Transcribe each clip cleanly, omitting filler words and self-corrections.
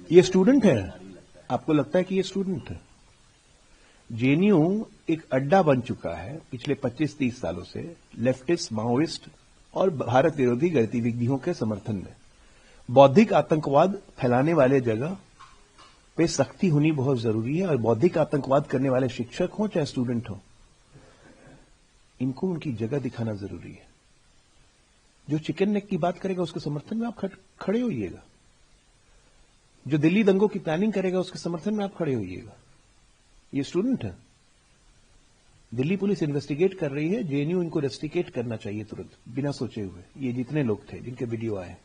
ये स्टूडेंट है, आपको लगता है कि ये स्टूडेंट है? जेएनयू एक अड्डा बन चुका है पिछले 25-30 सालों से लेफ्टिस्ट, माओइस्ट और भारत विरोधी गतिविधियों के समर्थन में। बौद्धिक आतंकवाद फैलाने वाले जगह पे सख्ती होनी बहुत जरूरी है और बौद्धिक आतंकवाद करने वाले शिक्षक हो चाहे स्टूडेंट हो, इनको उनकी जगह दिखाना जरूरी है। जो चिकन नेक की बात करेगा उसके समर्थन में आप खड़े होइएगा, जो दिल्ली दंगों की प्लानिंग करेगा उसके समर्थन में आप खड़े होइएगा। ये स्टूडेंट है, दिल्ली पुलिस इन्वेस्टिगेट कर रही है, जेएनयू इनको रेस्टिकेट करना चाहिए तुरंत, बिना सोचे हुए। ये जितने लोग थे जिनके वीडियो आए,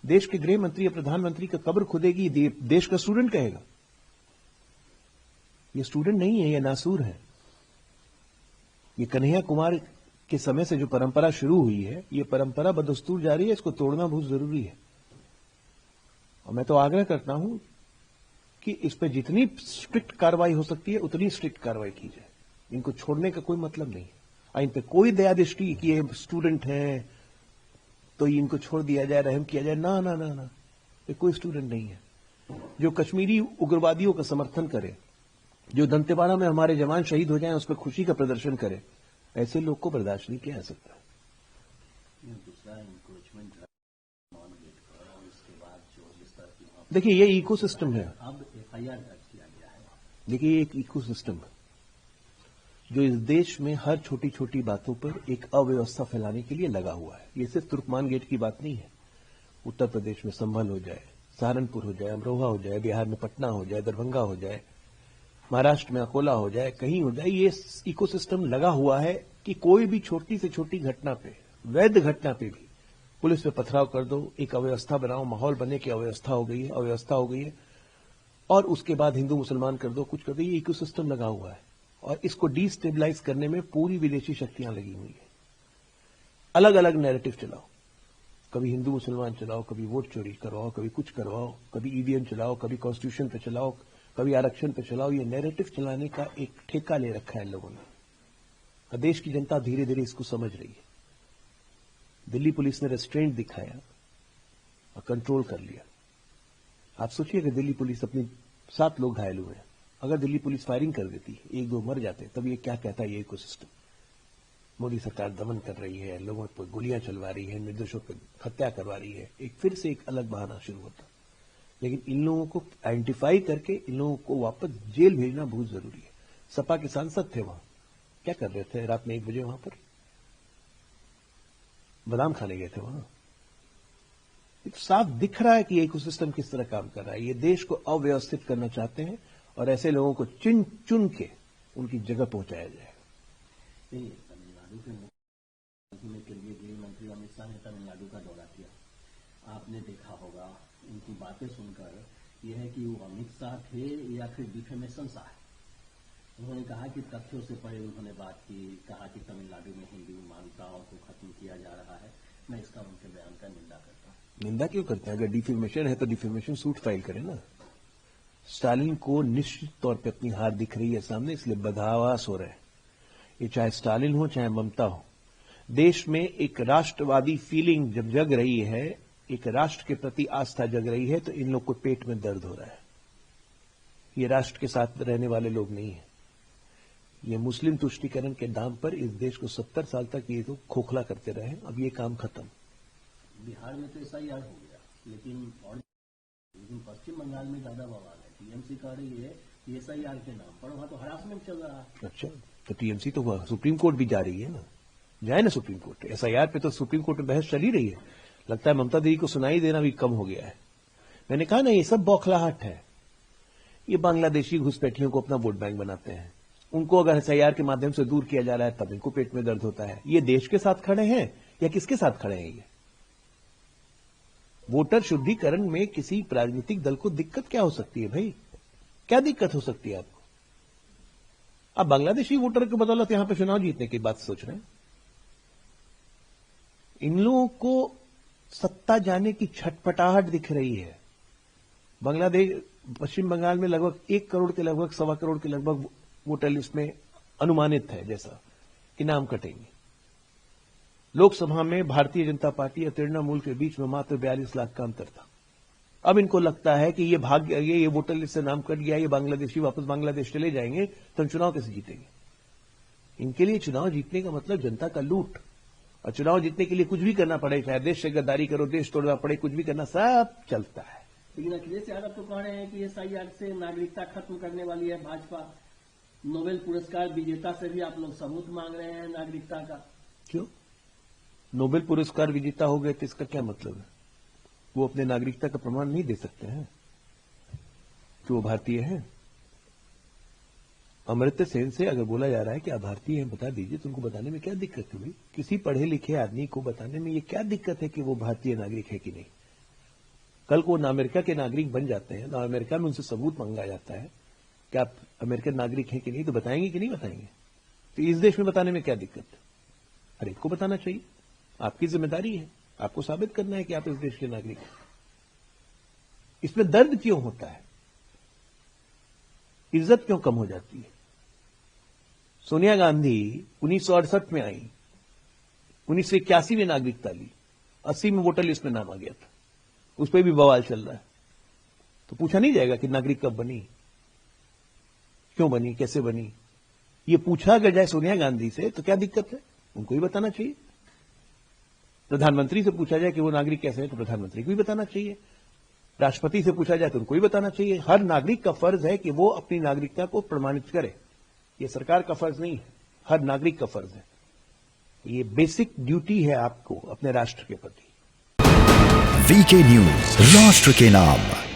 देश के गृह मंत्री या प्रधानमंत्री का कब्र खुदेगी, देश का स्टूडेंट कहेगा। ये स्टूडेंट नहीं है, ये नासूर है। ये कन्हैया कुमार के समय से जो परंपरा शुरू हुई है, ये परंपरा बदस्तूर जारी है, इसको तोड़ना बहुत जरूरी है। और मैं तो आग्रह करता हूं कि इस पर जितनी स्ट्रिक्ट कार्रवाई हो सकती है उतनी स्ट्रिक्ट कार्रवाई की जाए। इनको छोड़ने का कोई मतलब नहीं है। इन पे कोई दया दृष्टि कि ये स्टूडेंट हैं तो इनको छोड़ दिया जाए, रहम किया जाए, ना ना ना ना, ये कोई स्टूडेंट नहीं है। जो कश्मीरी उग्रवादियों का समर्थन करे, जो दंतेवाड़ा में हमारे जवान शहीद हो जाएं उस पर खुशी का प्रदर्शन करे, ऐसे लोग को बर्दाश्त नहीं किया जा सकता। देखिए ये इकोसिस्टम है। अब एफआईआर दर्ज किया गया है। देखिए एक इकोसिस्टम है जो इस देश में हर छोटी छोटी बातों पर एक अव्यवस्था फैलाने के लिए लगा हुआ है। ये सिर्फ तुर्कमान गेट की बात नहीं है। उत्तर प्रदेश में संभल हो जाए, सहारनपुर हो जाए, अमरोहा हो जाए, बिहार में पटना हो जाए, दरभंगा हो जाए, महाराष्ट्र में अकोला हो जाए, कहीं हो जाए, ये इकोसिस्टम लगा हुआ है कि कोई भी छोटी से छोटी घटना पे, वैध घटना पे भी पुलिस पे पथराव कर दो, एक अव्यवस्था बनाओ, माहौल बने कि अव्यवस्था हो गई है, और उसके बाद हिंदू मुसलमान कर दो, कुछ कर दो। ये इकोसिस्टम लगा हुआ है और इसको डिस्टेबलाइज करने में पूरी विदेशी शक्तियां लगी हुई है। अलग अलग नैरेटिव चलाओ, कभी हिंदू मुसलमान चलाओ, कभी वोट चोरी करवाओ, कभी कुछ करवाओ, कभी ईवीएम चलाओ, कभी कॉन्स्टिट्यूशन पे चलाओ, कभी आरक्षण पे चलाओ। ये नैरेटिव चलाने का एक ठेका ले रखा है लोगों ने और देश की जनता धीरे धीरे इसको समझ रही है। दिल्ली पुलिस ने रेस्ट्रेंट दिखाया और कंट्रोल कर लिया। आप सोचिए कि दिल्ली पुलिस, अपने 7 लोग घायल हुए हैं, अगर दिल्ली पुलिस फायरिंग कर देती, 1-2 मर जाते, तब ये क्या कहता है ये इकोसिस्टम। मोदी सरकार दमन कर रही है, लोगों पर गोलियां चलवा रही है, निर्दोषों पर हत्या करवा रही है, एक फिर से एक अलग बहाना शुरू होता। लेकिन इन लोगों को आइडेंटिफाई करके इन लोगों को वापस जेल भेजना बहुत जरूरी है। सपा के सांसद थे वहां, क्या कर रहे थे रात में 1 बजे वहां पर? बादाम खाने गए थे वहां। साफ दिख रहा है कि ये इकोसिस्टम किस तरह काम कर रहा है। ये देश को अव्यवस्थित करना चाहते हैं और ऐसे लोगों को चुन चुन के उनकी जगह पहुंचाया जाए। तमिलनाडु के मुख्यमंत्री के लिए गृह मंत्री अमित शाह ने तमिलनाडु का दौरा किया। आपने देखा होगा, उनकी बातें सुनकर यह है कि वो अमित शाह थे या फिर डिफेमेशन शाह। उन्होंने कहा कि तथ्यों से परे उन्होंने बात की, कहा कि तमिलनाडु में हिंदू मान्यताओं को खत्म किया जा रहा है। मैं इसका उनके बयान का निंदा करता हूं। निंदा क्यों करते हैं? अगर डिफेमेशन है तो डिफेमेशन सूट फाइल करें ना। स्टालिन को निश्चित तौर पे अपनी हार दिख रही है सामने, इसलिए बदहवास हो रहे हैं। ये चाहे स्टालिन हो चाहे ममता हो, देश में एक राष्ट्रवादी फीलिंग जब जग रही है, एक राष्ट्र के प्रति आस्था जग रही है, तो इन लोग को पेट में दर्द हो रहा है। ये राष्ट्र के साथ रहने वाले लोग नहीं है। ये मुस्लिम तुष्टीकरण के दाम पर इस देश को 70 साल तक ये तो खोखला करते रहे। अब ये काम खत्म। बिहार में तो एसआईआर हो गया, लेकिन पश्चिम बंगाल में ज्यादा बवाल है। टीएमसी कह रही है कि एसआईआर के नाम पर वहां तो हरासमेंट चल रहा है। अच्छा, तो टीएमसी तो सुप्रीम कोर्ट भी जा रही है ना, जाए ना सुप्रीम कोर्ट। एसआईआर पे तो सुप्रीम कोर्ट में बहस चल ही रही है। लगता है ममता दीदी को सुनाई देना भी कम हो गया है। मैंने कहा ना, ये सब बौखलाहट है। ये बांग्लादेशी घुसपैठियों को अपना वोट बैंक बनाते हैं। उनको अगर एसआईआर के माध्यम से दूर किया जा रहा है तब इनको पेट में दर्द होता है। ये देश के साथ खड़े हैं या किसके साथ खड़े हैं? ये वोटर शुद्धिकरण में किसी राजनीतिक दल को दिक्कत क्या हो सकती है भाई? क्या दिक्कत हो सकती है आपको? आप बांग्लादेशी वोटर की बदौलत यहां पर चुनाव जीतने की बात सोच रहे हैं। इन लोगों को सत्ता जाने की छटपटाहट दिख रही है। बांग्लादेश, पश्चिम बंगाल में लगभग 1 करोड़ के लगभग, 1.25 करोड़ के लगभग वोटर लिस्ट में अनुमानित है जैसा कि नाम कटेंगे। लोकसभा में भारतीय जनता पार्टी और तृणमूल के बीच में मात्र 42 लाख का अंतर था। अब इनको लगता है कि ये भाग गया, ये वोटर लिस्ट से नाम कट गया, ये बांग्लादेशी वापस बांग्लादेश चले जाएंगे तो हम चुनाव कैसे जीतेंगे। इनके लिए चुनाव जीतने का मतलब जनता का लूट, और चुनाव जीतने के लिए कुछ भी करना पड़े, चाहे देश से गद्दारी करो, देश तोड़ना पड़े, कुछ भी करना, सब चलता है। लेकिन अखिलेश यादव तो कह रहे हैं कि एसआईआर से नागरिकता खत्म करने वाली है भाजपा। नोबेल पुरस्कार विजेता से भी आप लोग सबूत मांग रहे हैं नागरिकता का। क्यों? नोबेल पुरस्कार विजेता हो गए तो इसका क्या मतलब है? वो अपने नागरिकता का प्रमाण नहीं दे सकते हैं कि वो भारतीय हैं। अमर्त्य सेन से अगर बोला जा रहा है कि आप भारतीय हैं बता दीजिए, तो उनको बताने में क्या दिक्कत है भाई? किसी पढ़े लिखे आदमी को बताने में ये क्या दिक्कत है कि वो भारतीय नागरिक है कि नहीं? कल को ना अमेरिका के नागरिक बन जाते हैं, ना अमेरिका में उनसे सबूत मांगा जाता है कि आप अमेरिकन नागरिक हैं कि नहीं, तो बताएंगे कि नहीं बताएंगे? तो इस देश में बताने में क्या दिक्कत है? हर एक को बताना चाहिए, आपकी जिम्मेदारी है, आपको साबित करना है कि आप इस देश के नागरिक हैं। इसमें दर्द क्यों होता है? इज्जत क्यों कम हो जाती है? सोनिया गांधी 1968 में आई, 1981 में नागरिकता ली, 80 में वोटर लिस्ट में नाम आ गया था, उस पर भी बवाल चल रहा है। तो पूछा नहीं जाएगा कि नागरिक कब बनी, क्यों बनी, कैसे बनी? ये पूछा अगर जाए सोनिया गांधी से तो क्या दिक्कत है? उनको ही बताना चाहिए। प्रधानमंत्री से पूछा जाए कि वो नागरिक कैसे है तो प्रधानमंत्री को भी बताना चाहिए। राष्ट्रपति से पूछा जाए तो उनको ही बताना चाहिए। हर नागरिक का फर्ज है कि वो अपनी नागरिकता को प्रमाणित करे। ये सरकार का फर्ज नहीं है, हर नागरिक का फर्ज है। ये बेसिक ड्यूटी है आपको अपने राष्ट्र के प्रति। वीके न्यूज, राष्ट्र के नाम।